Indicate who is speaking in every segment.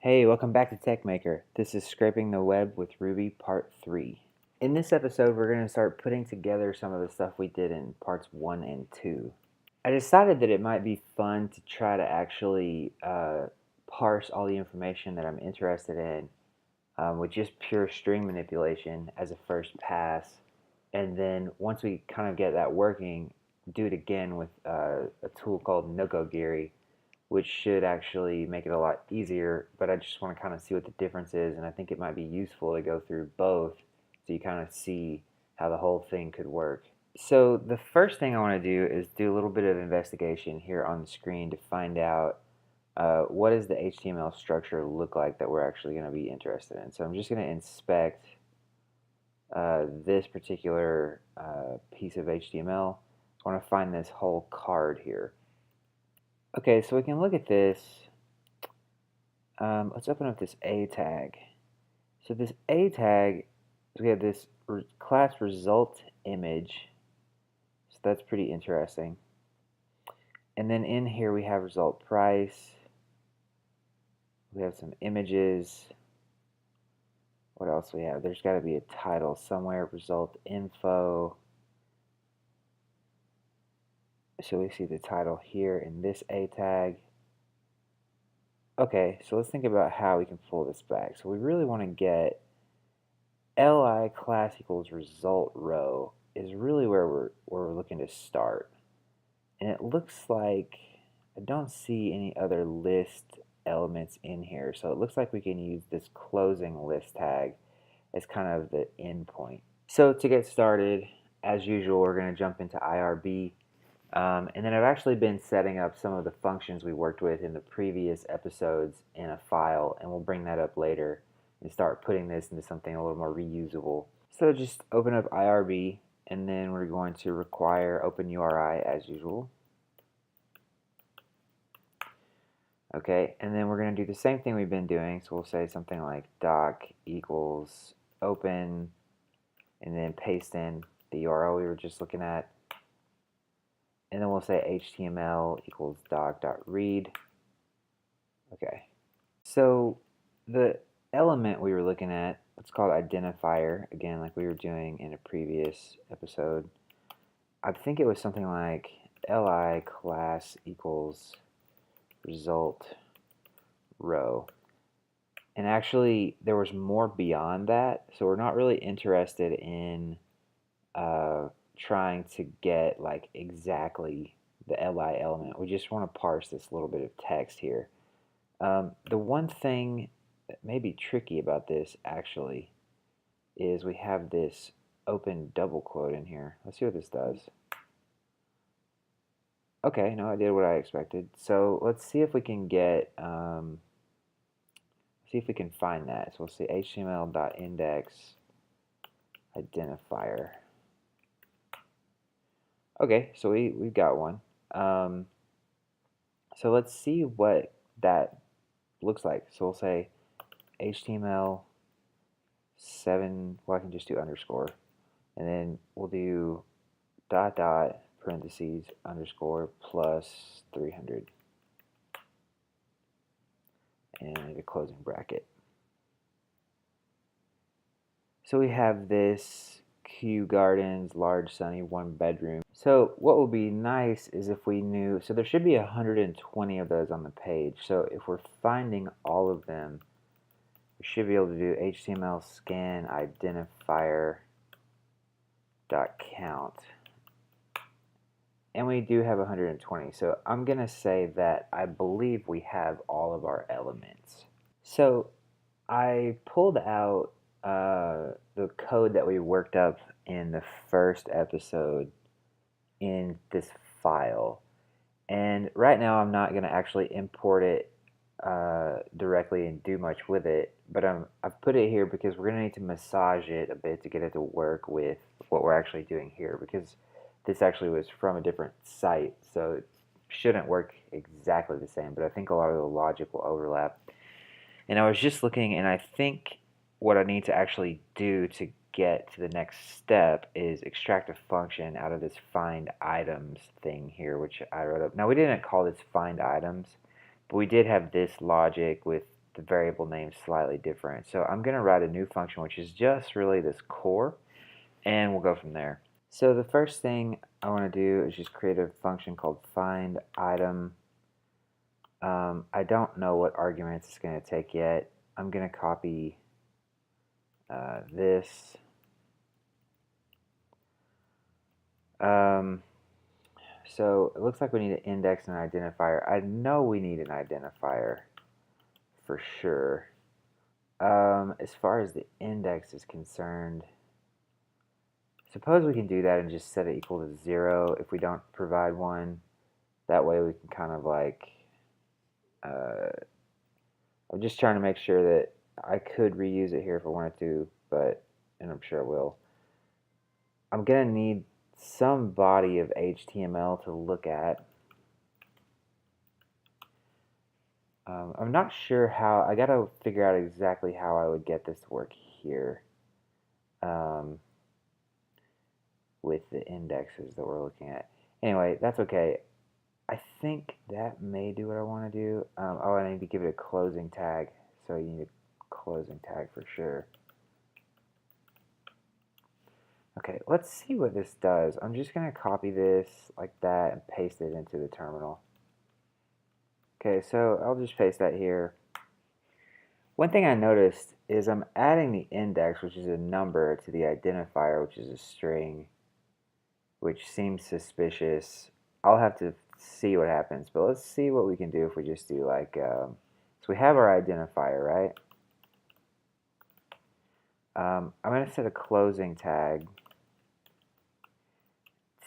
Speaker 1: Hey, welcome back to TechMaker. This is Scraping the Web with Ruby Part 3. In this episode, we're going to start putting together some of the stuff we did in Parts 1 and 2. I decided that it might be fun to try to actually parse all the information that I'm interested in with just pure string manipulation as a first pass. And then once we kind of get that working, do it again with a tool called Nokogiri, which should actually make it a lot easier, but I just want to kind of see what the difference is, and I think it might be useful to go through both so you kind of see how the whole thing could work. So the first thing I want to do is do a little bit of investigation here on the screen to find out what does the HTML structure look like that we're actually going to be interested in. So I'm just going to inspect this particular piece of HTML. I want to find this whole card here. Okay, so we can look at this. Let's open up this A tag. So this A tag, we have this class result image. So that's pretty interesting. And then in here we have result price. We have some images. What else we have? There's got to be a title somewhere, result info. So we see the title here in this A tag. Okay, so let's think about how we can pull this back. So we really want to get li class equals result row is really where we're looking to start. And it looks like I don't see any other list elements in here. So it looks like we can use this closing list tag as kind of the endpoint. So to get started, as usual, we're going to jump into IRB. And then I've actually been setting up some of the functions we worked with in the previous episodes in a file, and we'll bring that up later and start putting this into something a little more reusable. So just open up IRB, and then we're going to require OpenURI as usual. Okay, and then we're going to do the same thing we've been doing, so we'll say something like doc equals open, and then paste in the URL we were just looking at. And then we'll say HTML equals doc.read. Okay. So the element we were looking at, it's called identifier, again, like we were doing in a previous episode. I think it was something like li class equals result row. And actually, there was more beyond that, so we're not really interested in trying to get like exactly the li element. We just want to parse this little bit of text here. The one thing that may be tricky about this actually is we have this open double quote in here. Let's see what this does. Okay, no, I did what I expected. So let's see if we can get see if we can find that. So we'll say html.index identifier. Okay, so we've got one. So let's see what that looks like. So we'll say HTML 7, well I can just do underscore, and then we'll do dot dot parentheses underscore plus 300 and a closing bracket. So we have this Kew Gardens, large, sunny, one bedroom. So what would be nice is if we knew, so there should be 120 of those on the page. So if we're finding all of them, we should be able to do HTML scan identifier dot count. And we do have 120. So I'm going to say that I believe we have all of our elements. So I pulled out the code that we worked up in the first episode in this file, and right now I'm not going to actually import it directly and do much with it, but I've put it here because we're going to need to massage it a bit to get it to work with what we're actually doing here, because this actually was from a different site, so it shouldn't work exactly the same, but I think a lot of the logic will overlap. And I was just looking, and I think what I need to actually do to get to the next step is extract a function out of this find items thing here, which I wrote up. Now we didn't call this find items, but we did have this logic with the variable name slightly different. So I'm going to write a new function, which is just really this core, and we'll go from there. So the first thing I want to do is just create a function called find item. I don't know what arguments it's going to take yet. I'm going to copy this. So it looks like we need an index and an identifier. I know we need an identifier for sure. As far as the index is concerned, suppose we can do that and just set it equal to 0 if we don't provide one. That way we can kind of like, I'm just trying to make sure that I could reuse it here if I wanted to, and I'm sure I will. I'm going to need some body of HTML to look at. I'm not sure how. I got to figure out exactly how I would get this to work here with the indexes that we're looking at. Anyway, that's okay. I think that may do what I want to do. Oh, I need to give it a closing tag. So you need a closing tag for sure. Okay, let's see what this does. I'm just going to copy this like that and paste it into the terminal. Okay, so I'll just paste that here. One thing I noticed is I'm adding the index, which is a number, to the identifier, which is a string, which seems suspicious. I'll have to see what happens, but let's see what we can do if we just do like, so we have our identifier, right? I'm going to set a closing tag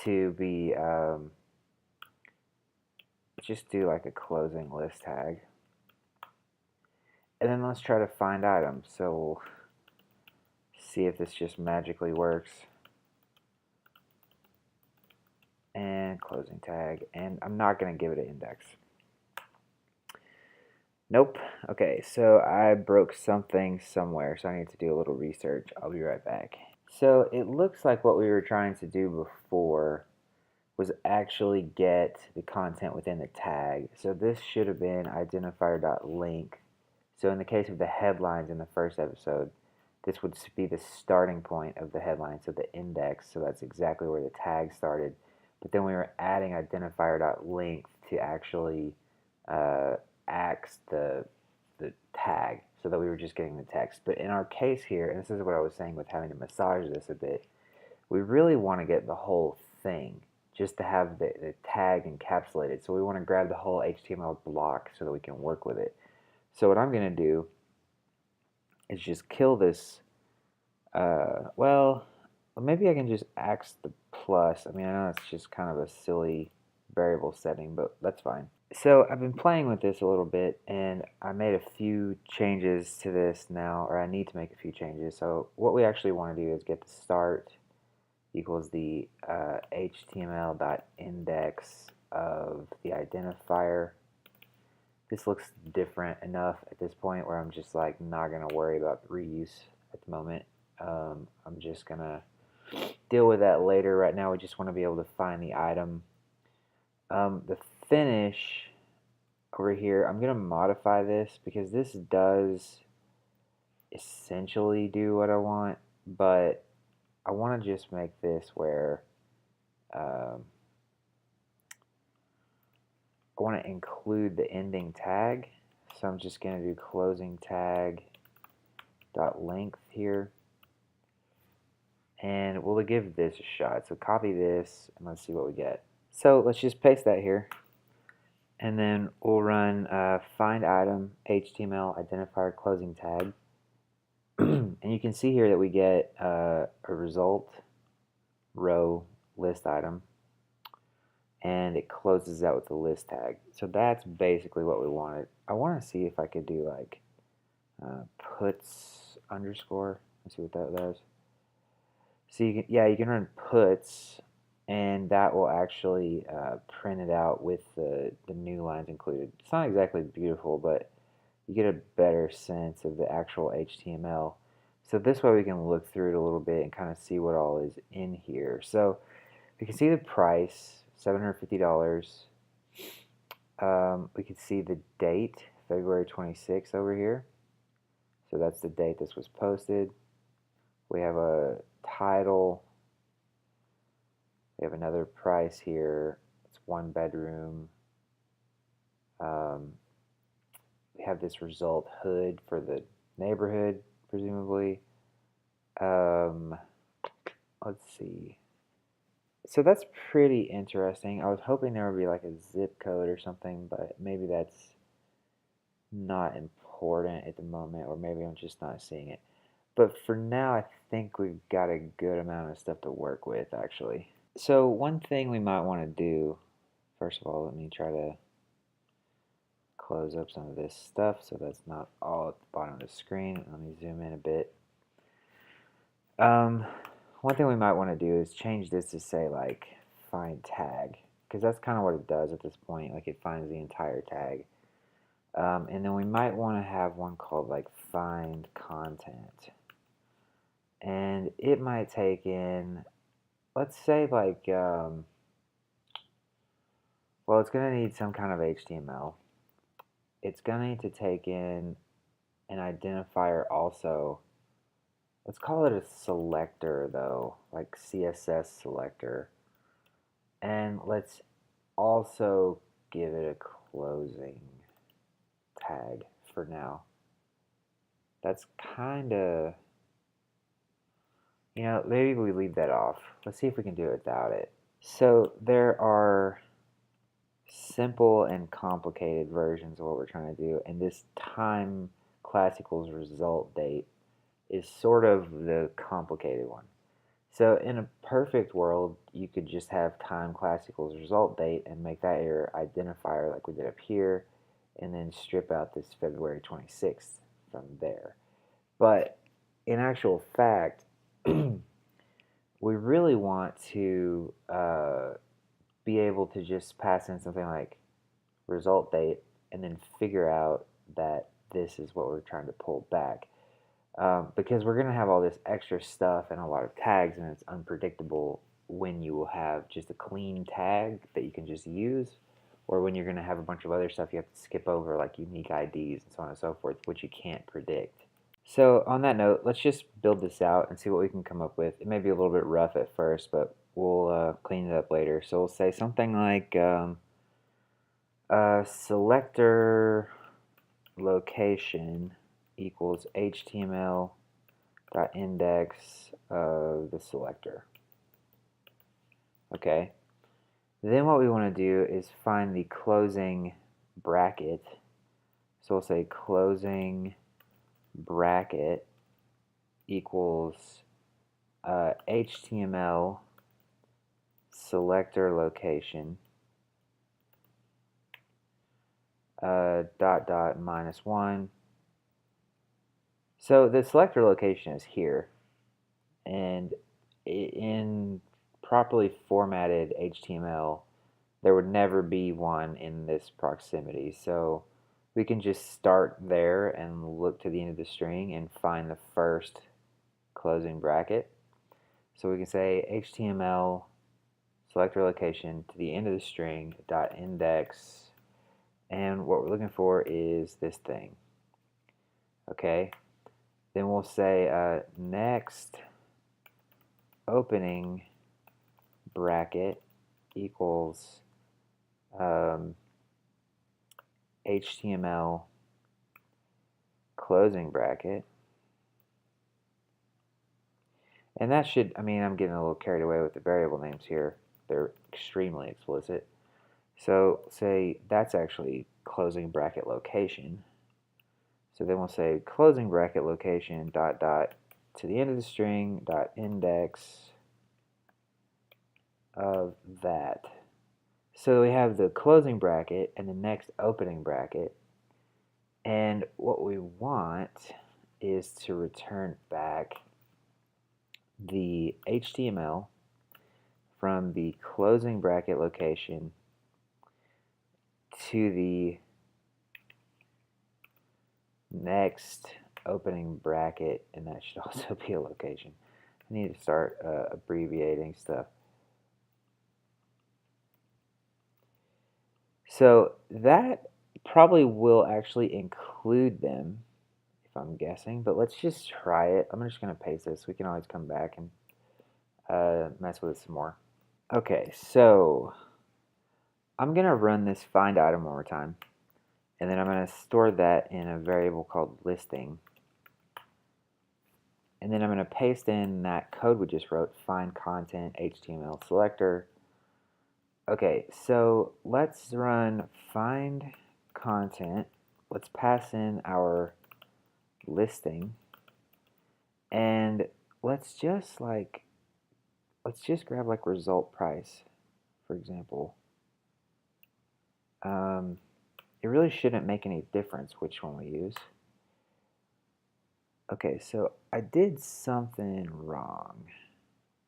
Speaker 1: to be, just do like a closing list tag. And then let's try to find items. So we'll see if this just magically works. And closing tag. And I'm not going to give it an index. Nope. Okay, so I broke something somewhere, so I need to do a little research. I'll be right back. So it looks like what we were trying to do before was actually get the content within the tag. So this should have been identifier.length. So in the case of the headlines in the first episode, this would be the starting point of the headline, so the index. So that's exactly where the tag started. But then we were adding identifier.length to actually axe the tag, so that we were just getting the text. But in our case here, and this is what I was saying with having to massage this a bit, we really want to get the whole thing, just to have the tag encapsulated. So we want to grab the whole HTML block so that we can work with it. So what I'm going to do is just kill this, well, maybe I can just axe the plus. I mean, I know it's just kind of a silly variable setting, but that's fine. So I've been playing with this a little bit, and I made a few changes to this now, or I need to make a few changes. So what we actually want to do is get the start equals the HTML.index of the identifier. This looks different enough at this point where I'm just like not going to worry about reuse at the moment. I'm just going to deal with that later. Right now we just want to be able to find the item. The finish over here, I'm going to modify this because this does essentially do what I want, but I want to just make this where I want to include the ending tag. So I'm just going to do closing tag dot length here, and we'll give this a shot. So copy this and let's see what we get. So let's just paste that here, and then we'll run find item HTML identifier closing tag. And you can see here that we get a result row list item, and it closes out with the list tag. So that's basically what we wanted. I want to see if I could do like puts underscore. Let's see what that does. So you can run puts, and that will actually print it out with the new lines included. It's not exactly beautiful, but you get a better sense of the actual HTML. So this way we can look through it a little bit and kind of see what all is in here. So we can see the price, $750. We can see the date, February 26th over here. So that's the date this was posted. We have a title. We have another price here. It's 1 bedroom. We have this result hood for the neighborhood, presumably. Let's see. So that's pretty interesting. I was hoping there would be like a zip code or something, but maybe that's not important at the moment, or maybe I'm just not seeing it. But for now, I think we've got a good amount of stuff to work with, actually. So one thing we might want to do, first of all, let me try to close up some of this stuff so that's not all at the bottom of the screen. Let me zoom in a bit. One thing we might want to do is change this to say like find tag, because that's kind of what it does at this point. Like it finds the entire tag. And then we might want to have one called like find content, and it might take in, let's say like well, it's going to need some kind of HTML. It's going to need to take in an identifier also. Let's call it a selector though, like CSS selector. And let's also give it a closing tag for now. That's kind of, maybe we leave that off. Let's see if we can do it without it. So there are simple and complicated versions of what we're trying to do, and this time class equals result date is sort of the complicated one. So in a perfect world, you could just have time class equals result date and make that your identifier like we did up here, and then strip out this February 26th from there. But in actual fact, we really want to be able to just pass in something like result date and then figure out that this is what we're trying to pull back. Because we're going to have all this extra stuff and a lot of tags, and it's unpredictable when you will have just a clean tag that you can just use, or when you're going to have a bunch of other stuff you have to skip over, like unique IDs and so on and so forth, which you can't predict. So on that note, let's just build this out and see what we can come up with. It may be a little bit rough at first, but we'll clean it up later. So we'll say something like selector location equals HTML.index of the selector. Okay. Then what we want to do is find the closing bracket. So we'll say closing bracket equals HTML selector location (-1). So the selector location is here, and in properly formatted HTML, there would never be one in this proximity. So we can just start there and look to the end of the string and find the first closing bracket. So we can say HTML selector location to the end of the string .index, and what we're looking for is this thing. Okay. Then we'll say next opening bracket equals HTML closing bracket. And that should, I'm getting a little carried away with the variable names here. They're extremely explicit. So say that's actually closing bracket location. So then we'll say closing bracket location ... to the end of the string .index of that. So we have the closing bracket and the next opening bracket, and what we want is to return back the HTML from the closing bracket location to the next opening bracket, and that should also be a location. I need to start abbreviating stuff. So that Probably will actually include them, if I'm guessing, but let's just try it. I'm just going to paste this. We can always come back and mess with it some more. Okay, so I'm going to run this find item one more time, and then I'm going to store that in a variable called listing. And then I'm going to paste in that code we just wrote, find content HTML selector. Okay, so let's run find content. Let's pass in our listing, and let's just grab like result price, for example. It really shouldn't make any difference which one we use. Okay, so I did something wrong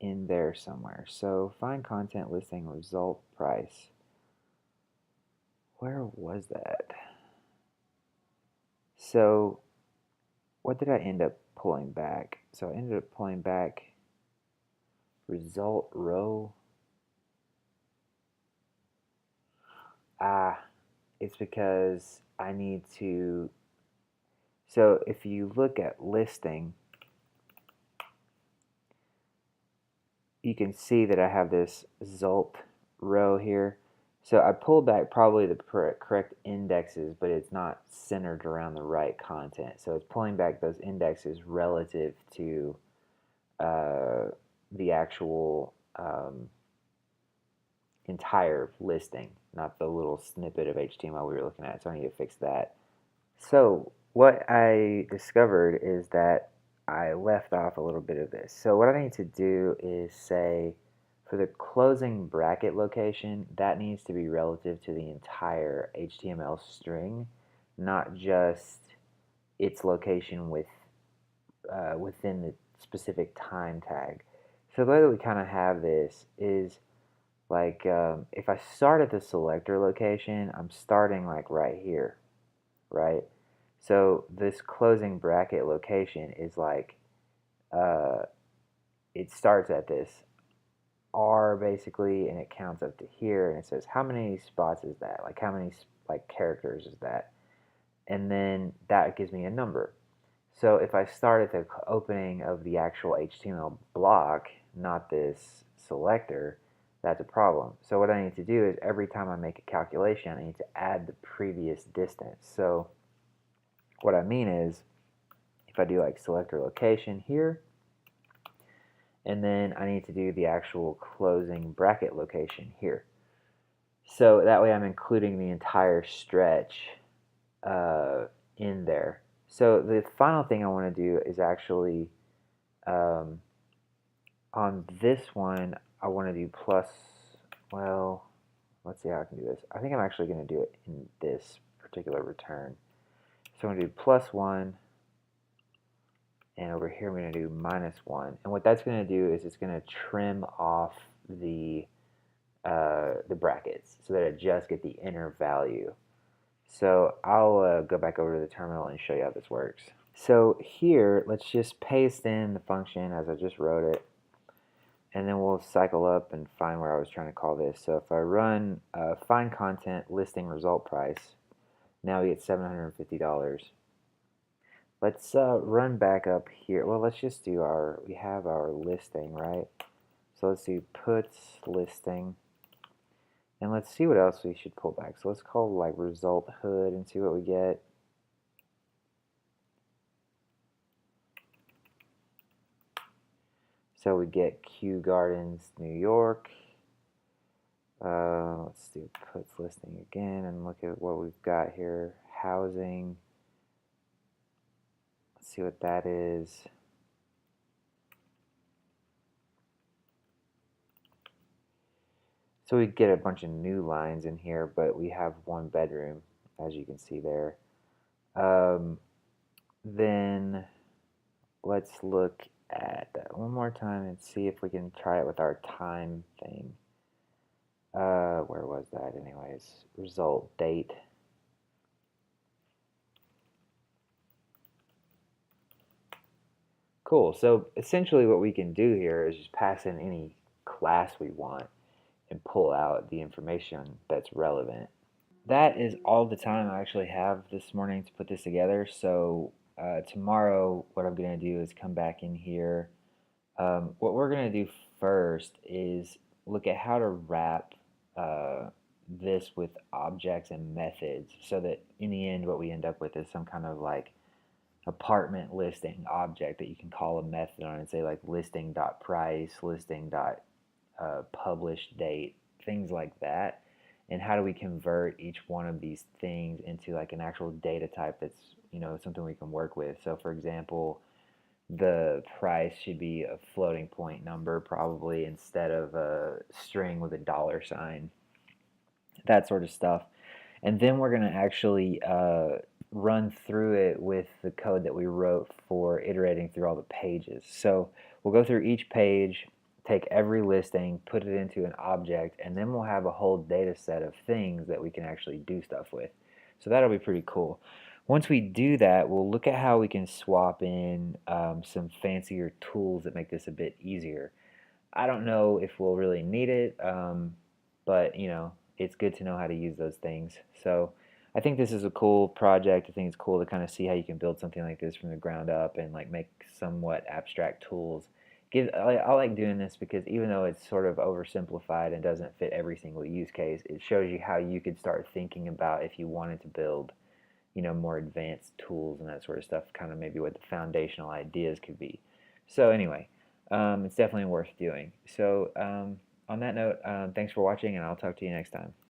Speaker 1: in there somewhere. So find content listing result price. Where was that? So what did I end up pulling back? So I ended up pulling back result row. It's because I need to. So if you look at listing, you can see that I have this result row here. So I pulled back probably the correct indexes, but it's not centered around the right content. So it's pulling back those indexes relative to the actual entire listing, not the little snippet of HTML we were looking at. So I need to fix that. So what I discovered is that I left off a little bit of this. So what I need to do is say for the closing bracket location, that needs to be relative to the entire HTML string, not just its location within the specific time tag. So the way that we kind of have this is like if I start at the selector location, I'm starting like right here, right? So this closing bracket location is like it starts at this R basically, and it counts up to here, and it says how many spots is that? Like how many like characters is that? And then that gives me a number. So if I start at the opening of the actual HTML block, not this selector, that's a problem. So what I need to do is every time I make a calculation, I need to add the previous distance. So what I mean is, if I do like selector location here, and then I need to do the actual closing bracket location here. So that way I'm including the entire stretch in there. So the final thing I want to do is actually on this one I want to do plus, well, let's see how I can do this. I think I'm actually going to do it in this particular return. So I'm going to do +1, and over here I'm going to do -1. And what that's going to do is it's going to trim off the brackets so that it just get the inner value. So I'll go back over to the terminal and show you how this works. So here, let's just paste in the function as I just wrote it, and then we'll cycle up and find where I was trying to call this. So if I run find content listing result price, now we get $750. Let's run back up here. Well, let's just do we have our listing, right? So let's do puts listing. And let's see what else we should pull back. So let's call like result hood and see what we get. So we get Kew Gardens, New York. Let's do puts listing again and look at what we've got here. Housing. Let's see what that is. So we get a bunch of new lines in here, but we have one bedroom, as you can see there. Then let's look at that one more time and see if we can try it with our time thing. Where was that anyways? Result date. Cool. So essentially what we can do here is just pass in any class we want and pull out the information that's relevant. that is all the time I actually have this morning to put this together. So tomorrow, what I'm going to do is come back in here. What we're going to do first is look at how to wrap this with objects and methods so that in the end what we end up with is some kind of like apartment listing object that you can call a method on and say like listing.price, listing.publish date, things like that. And how do we convert each one of these things into like an actual data type that's, something we can work with. So for example, the price should be a floating point number probably instead of a string with a dollar sign, that sort of stuff. And then we're going to actually run through it with the code that we wrote for iterating through all the pages. So we'll go through each page, take every listing, put it into an object, and then we'll have a whole data set of things that we can actually do stuff with. So that'll be pretty cool. Once we do that, we'll look at how we can swap in some fancier tools that make this a bit easier. I don't know if we'll really need it, but it's good to know how to use those things. So I think this is a cool project. I think it's cool to kind of see how you can build something like this from the ground up and like make somewhat abstract tools. I like doing this because even though it's sort of oversimplified and doesn't fit every single use case, it shows you how you could start thinking about if you wanted to build, more advanced tools and that sort of stuff, kind of maybe what the foundational ideas could be. So anyway, it's definitely worth doing. So on that note, thanks for watching, and I'll talk to you next time.